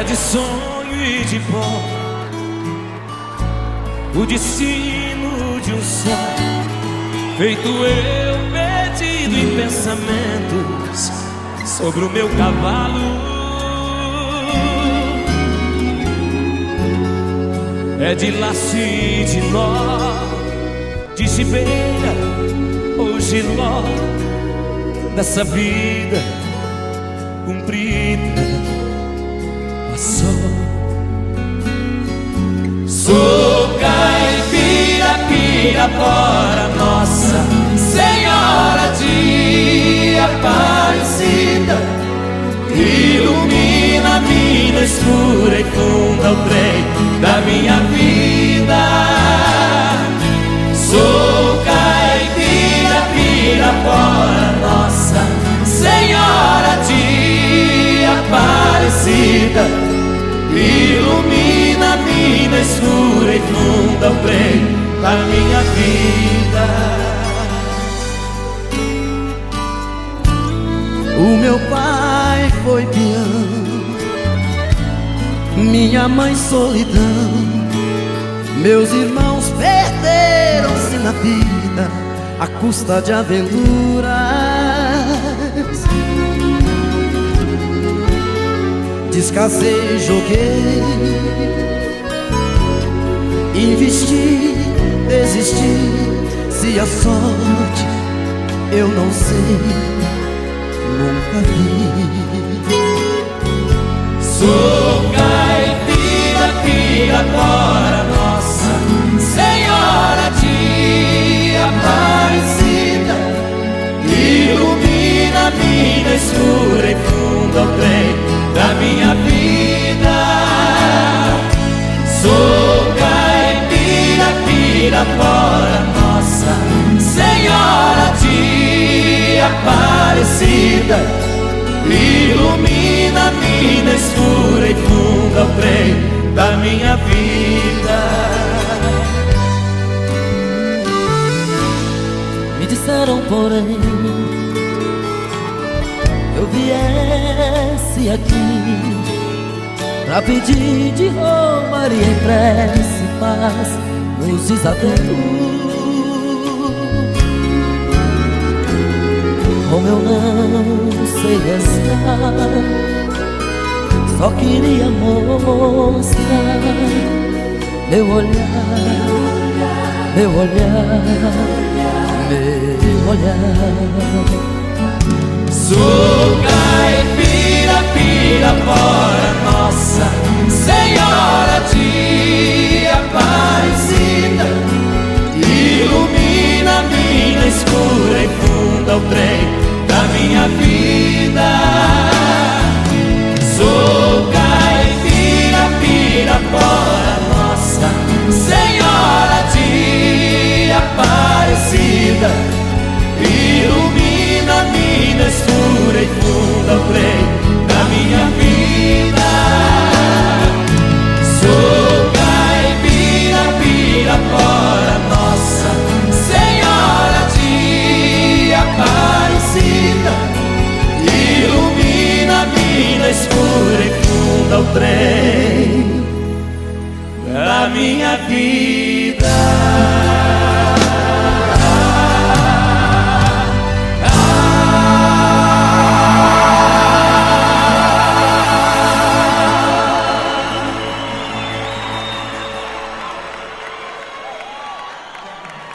é de sonho e de pó, o destino de um céu, feito eu perdido em pensamentos sobre o meu cavalo. É de laço e de nó, de gibeira ou giló, dessa vida cumprida passou. Sou caipira, pirapora, Nossa Senhora de Aparecida, ilumina a mina escura e funda o trem da minha vida. Sou caipira, pirapora, Nossa Senhora de Aparecida, ilumina a mina escura e funda o trem da minha vida. O meu pai foi peão, minha mãe solidão, meus irmãos perderam-se na vida à custa de aventuras. Descasei, joguei, investi, desisti. Se a sorte eu não sei, nunca vi. Sou caipira, pirapora, Nossa Senhora de Aparecida, ilumina a mina escura e funda o trem da minha vida. Sou caipira, pirapora, Nossa Senhora de Aparecida, ilumina a mina escura e funda o trem da minha vida. Me disseram, porém, eu viesse aqui pra pedir de romaria em prece paz nos desatentos. Como eu não sei rezar, só queria mostrar meu olhar, meu olhar, meu olhar. Sou caipira, pirapora, Nossa Senhora de Aparecida, ilumina a mina escura e funda o trem da minha vida. Sou caipira, pirapora, Nossa Senhora de Aparecida, ilumina a mina escura e funda o trem da minha vida. Sou caipira, pirapora, Nossa Senhora de Aparecida, ilumina a mina escura e funda o trem da minha vida.